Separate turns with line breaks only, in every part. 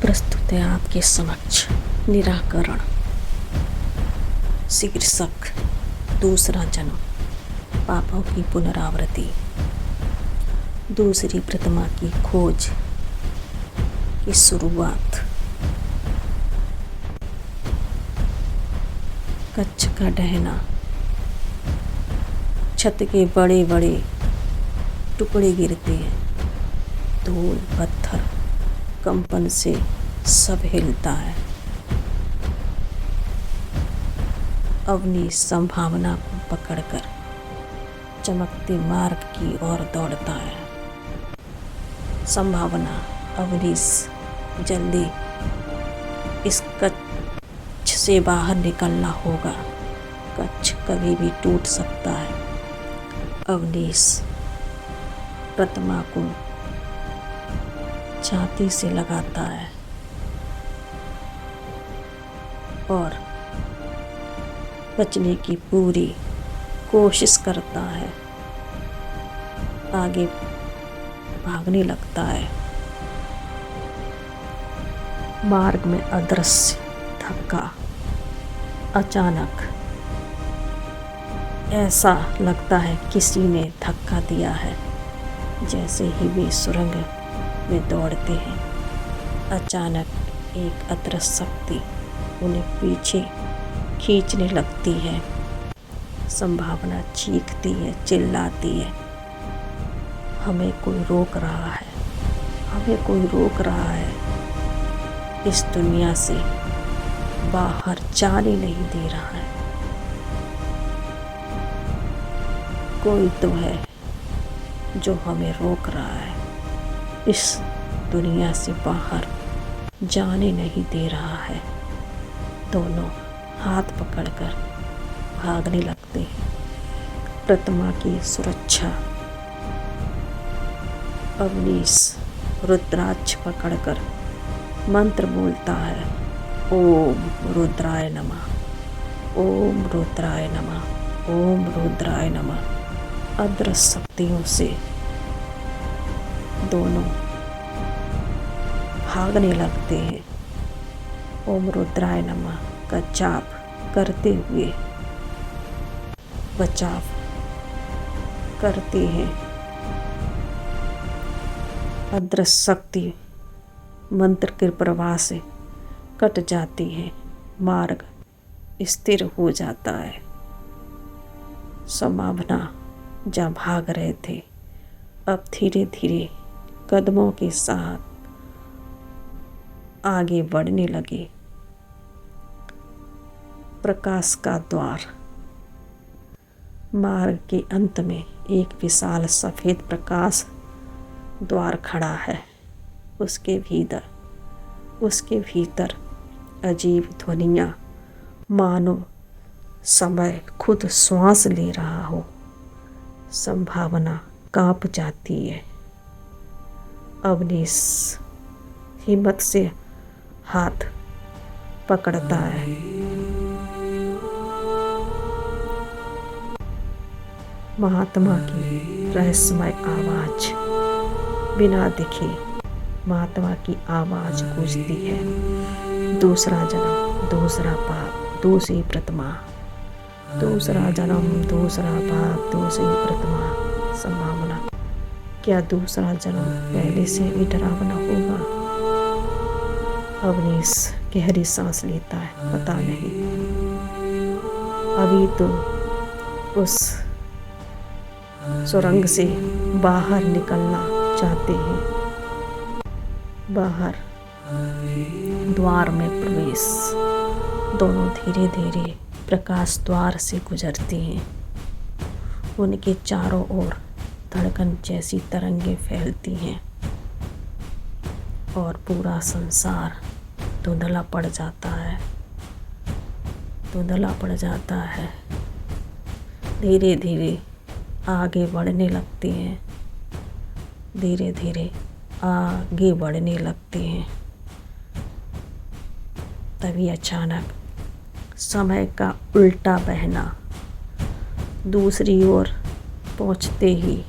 प्रस्तुत है आपके समक्ष निराकरण शीर्षक दूसरा जन्म, पापों की पुनरावृत्ति, दूसरी प्रतिमा की खोज की शुरुआत। कच्छ का ढहना, छत के बड़े बड़े टुकड़े गिरते हैं, धूल पत्थर कंपन से सब हिलता है। अवनी संभावना को पकड़कर चमकते मार्ग की ओर दौड़ता है। संभावना, अवनीश जल्दी इस कच्छ से बाहर निकलना होगा, कच्छ कभी भी टूट सकता है। अवनीश प्रतिमा को छाती से लगाता है और बचने की पूरी कोशिश करता है। आगे भागने लगता है। मार्ग में अदृश्य धक्का। अचानक ऐसा लगता है किसी ने धक्का दिया है। जैसे ही वे सुरंग में दौड़ते हैं, अचानक एक अदृश्य शक्ति उन्हें पीछे खींचने लगती है। संभावना चीखती है, चिल्लाती है, हमें कोई रोक रहा है, हमें कोई रोक रहा है, इस दुनिया से बाहर जाने नहीं दे रहा है। कोई तो है जो हमें रोक रहा है, इस दुनिया से बाहर जाने नहीं दे रहा है। दोनों हाथ पकड़कर भागने लगते हैं। प्रतिमा की सुरक्षा। अवनीश रुद्राक्ष पकड़कर मंत्र बोलता है, ओम रुद्राय नमः, ओम रुद्राय नमः, ओम रुद्राय नमः। अदृश्य शक्तियों से दोनों भागने लगते हैं। ओम रुद्राय नमः का जाप करते हुए बचाव करते हैं। अदृश्य शक्ति मंत्र के प्रवाह से कट जाती है। मार्ग स्थिर हो जाता है। संभावना जहाँ भाग रहे थे, अब धीरे धीरे कदमों के साथ आगे बढ़ने लगे। प्रकाश का द्वार। मार्ग के अंत में एक विशाल सफेद प्रकाश द्वार खड़ा है। उसके भीतर अजीब ध्वनियाँ, मानो समय खुद श्वास ले रहा हो। संभावना कांप जाती है। अवनीश हिम्मत से हाथ पकड़ता है। महात्मा की रहस्यमय आवाज। बिना दिखे महात्मा की आवाज गूंजती है। दूसरा जन्म, दूसरा पाप, दूसरी प्रतिमा। दूसरा जन्म, दूसरा पाप, दूसरी प्रतिमा। संभावना, क्या दूसरा जन्म पहले से भी डरावना होगा? अवनीश गहरी सांस लेता है। पता नहीं, अभी तो उस सुरंग से बाहर निकलना चाहते हैं। बाहर द्वार में प्रवेश। दोनों धीरे धीरे प्रकाश द्वार से गुजरती हैं। उनके चारों ओर धड़कन जैसी तरंगें फैलती हैं और पूरा संसार धुंधला पड़ जाता है, धुंधला पड़ जाता है। धीरे धीरे आगे बढ़ने लगते हैं, धीरे धीरे आगे बढ़ने लगते हैं। तभी अचानक समय का उल्टा बहना। दूसरी ओर पहुंचते ही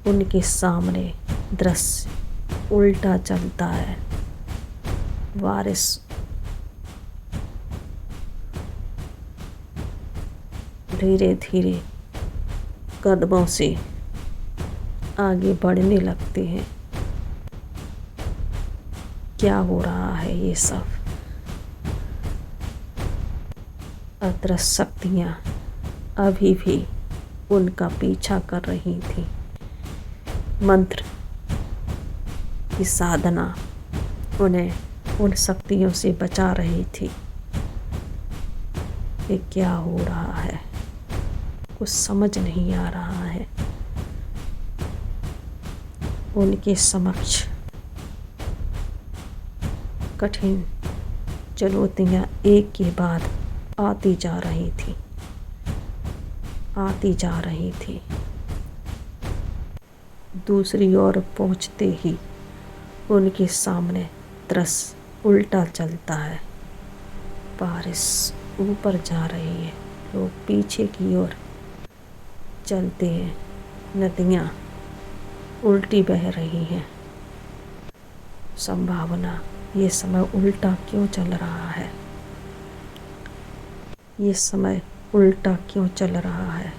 उनके सामने दृश्य उल्टा चलता है। वारिस धीरे धीरे कदमों से आगे बढ़ने लगते हैं। क्या हो रहा है ये सब? अदृश्य शक्तियाँ अभी भी उनका पीछा कर रही थी। मंत्र की साधना उन्हें उन शक्तियों से बचा रही थी। ये क्या हो रहा है? कुछ समझ नहीं आ रहा है। उनके समक्ष कठिन चुनौतियाँ एक के बाद आती जा रही थी। दूसरी ओर पहुँचते ही उनके सामने दृश्य उल्टा चलता है। बारिश ऊपर जा रही है, लोग पीछे की ओर चलते हैं। नदियाँ उल्टी बह रही हैं। संभावना ये समय उल्टा क्यों चल रहा है? ये समय उल्टा क्यों चल रहा है?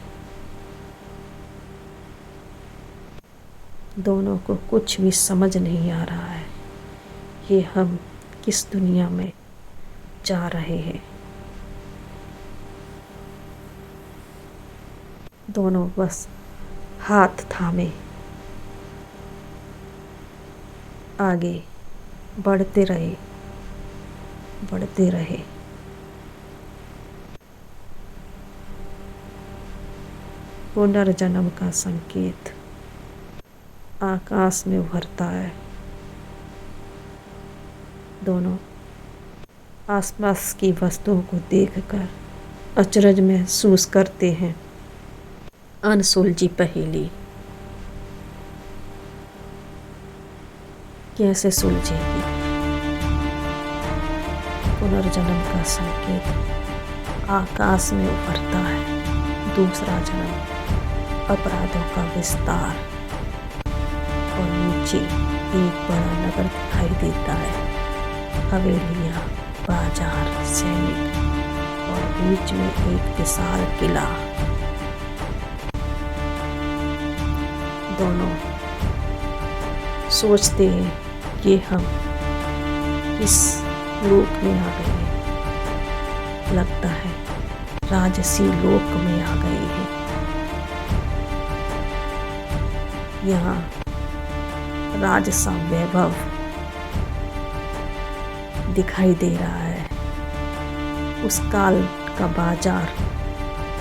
दोनों को कुछ भी समझ नहीं आ रहा है। ये हम किस दुनिया में जा रहे हैं? दोनों बस हाथ थामे आगे बढ़ते रहे। पुनर्जन्म का संकेत आकाश में उभरता है। दोनों आसपास की वस्तुओं को देखकर अचरज महसूस करते हैं। अनसुलझी पहेली कैसे सुलझेगी? पुनर्जन्म का संकेत आकाश में उभरता है। दूसरा जन्म, अपराधों का विस्तार, और नीचे एक बड़ा नगर दिखाई देता है। हवेलियाँ, बाजार, सैनिक और बीच में एक विशाल किला। दोनों सोचते हैं कि हम इस लोक में आ गए हैं। लगता है राजसी लोक में आ गए हैं। यहाँ राजसा वैभव दिखाई दे रहा है। उस काल का बाजार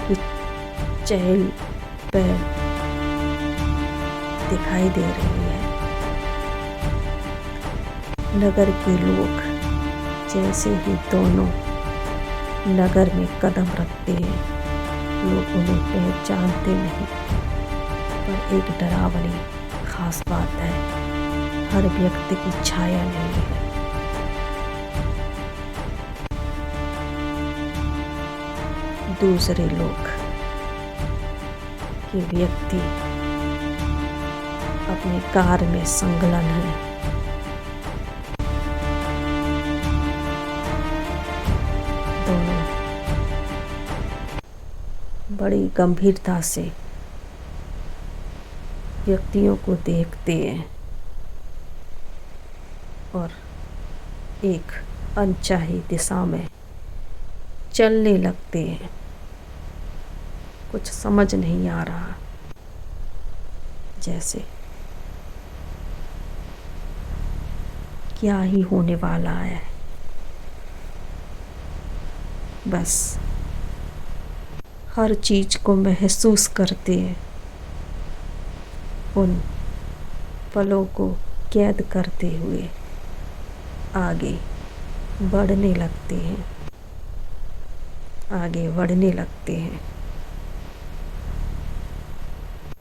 की चहल पहल दिखाई दे रही है। नगर के लोग जैसे ही दोनों नगर में कदम रखते हैं, लोग उन्हें पहचानते नहीं। पर एक डरावनी खास बात है, हर व्यक्ति की छाया नहीं है। दूसरे लोग के व्यक्ति अपने कार्य में संलग्न है। दोनों बड़ी गंभीरता से व्यक्तियों को देखते हैं और एक अनचाही दिशा में चलने लगते हैं। कुछ समझ नहीं आ रहा, जैसे क्या ही होने वाला है। बस हर चीज को महसूस करते हैं, उन पलों को कैद करते हुए आगे बढ़ने लगते हैं।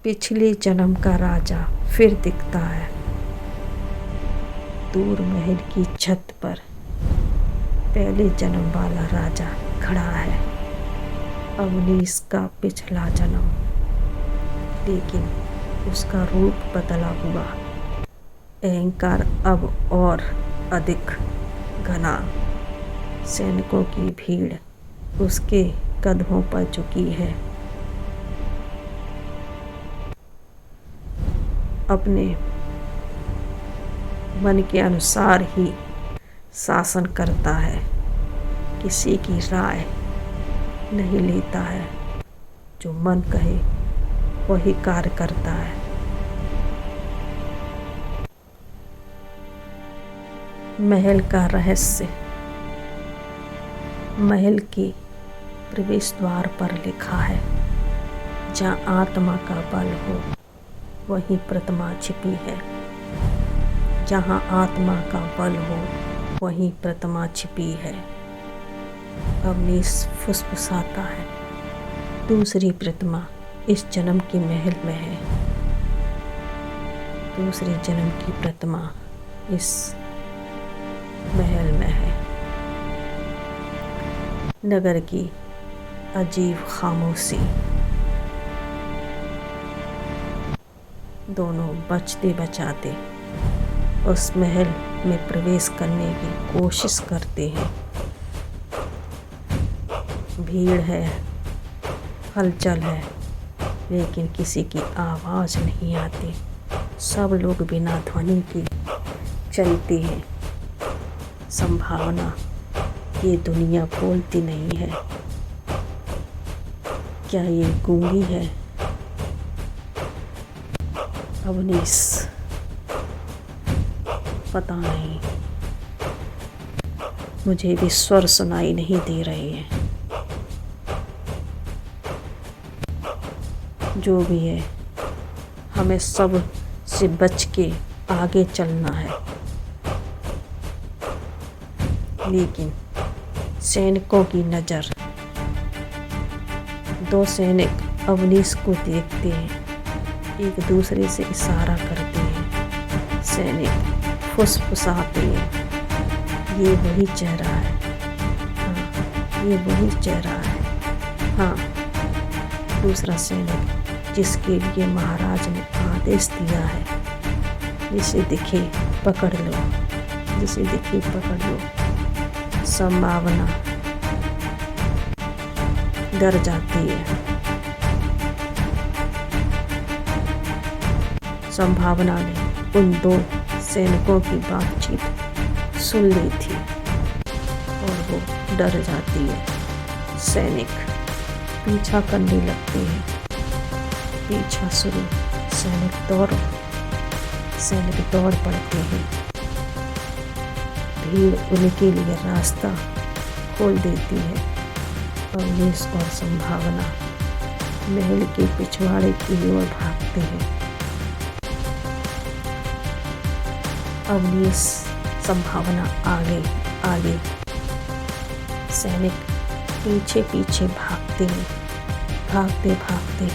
पिछले जन्म का राजा फिर दिखता है। दूर महल की छत पर पहले जन्म वाला राजा खड़ा है। अवनीश का पिछला जन्म, लेकिन उसका रूप बदला हुआ। अहंकार अब और अधिक घना। सैनिकों की भीड़ उसके कदमों पर झुकी है। अपने मन के अनुसार ही शासन करता है, किसी की राय नहीं लेता है। जो मन कहे वही कार्य करता है। महल का रहस्य महल के प्रवेश द्वार पर लिखा है। जहाँ आत्मा का बल हो वहीं प्रतिमा छिपी है। जहाँ आत्मा का बल हो वहीं प्रतिमा छिपी है। अवनीश फुसफुसाता है। दूसरी प्रतिमा इस जन्म के महल में है। दूसरे जन्म की प्रतिमा इस महल में है। नगर की अजीब खामोशी। दोनों बचते बचाते उस महल में प्रवेश करने की कोशिश करते हैं। भीड़ है, हलचल है, लेकिन किसी की आवाज़ नहीं आती। सब लोग बिना ध्वनि के चलते हैं। संभावना ये दुनिया बोलती नहीं है। क्या ये गूंगी है? अवनीश पता नहीं। मुझे भी स्वर सुनाई नहीं दे रहे हैं। जो भी है, हमें सब से बच के आगे चलना है। लेकिन सैनिकों की नज़र, दो सैनिक अवनीश को देखते हैं, एक दूसरे से इशारा करते हैं। सैनिक फुसफुसाते हैं। ये वही चेहरा है। हाँ, ये वही चेहरा है। हाँ, दूसरा सैनिक जिसके लिए महाराज ने आदेश दिया है, जिसे दिखे पकड़ लो, जिसे दिखे पकड़ लो। संभावना डर जाती है। संभावना ने उन दो सैनिकों की बातचीत सुन ली थी और वो डर जाती है। सैनिक पीछा करने लगते हैं। पीछा शुरू। सैनिक दौड़ पड़ते हैं। भीड़ उनके लिए रास्ता खोल देती है। अवनीश और संभावना महल के पिछवाड़े की ओर भागते हैं। अवनीश, संभावना आगे आगे, सैनिक पीछे पीछे भागते हैं। भागते भागते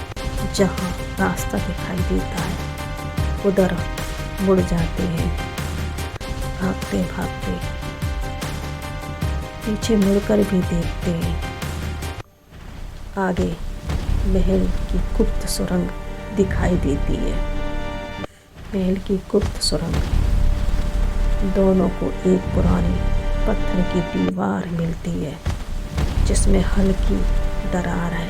जहाँ रास्ता दिखाई देता है उधर मुड़ जाते हैं। भागते भागते पीछे मुड़कर भी देखते हैं। आगे महल की गुप्त सुरंग दिखाई देती है। महल की गुप्त सुरंग। दोनों को एक पुरानी पत्थर की दीवार मिलती है जिसमें हल्की दरार है।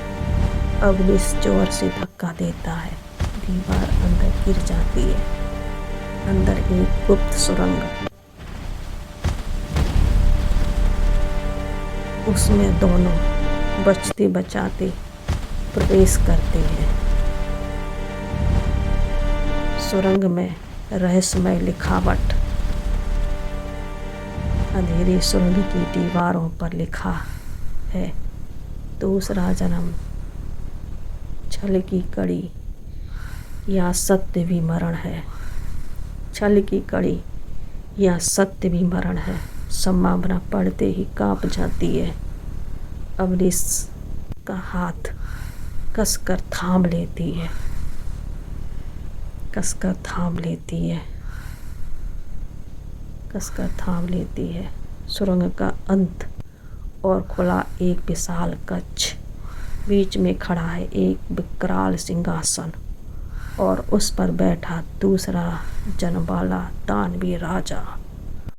अवनीश जोर से धक्का देता है। दीवार अंदर गिर जाती है। अंदर एक गुप्त सुरंग। उसमें दोनों बचते बचाते प्रवेश करते हैं। सुरंग में रहस्यमय लिखावट। अंधेरी सुरंग की दीवारों पर लिखा है, दूसरा जन्म, छल की कड़ी या सत्य भी मरण है। छल की कड़ी या सत्य भी मरण है। संभावना पढ़ते ही कांप जाती है। अवनीश का हाथ कसकर थाम लेती है। कसकर थाम लेती है। कसकर थाम लेती है। सुरंग का अंत और खुला एक विशाल कक्ष। बीच में खड़ा है एक विकराल सिंहासन और उस पर बैठा दूसरा जन्म वाला दानवी राजा।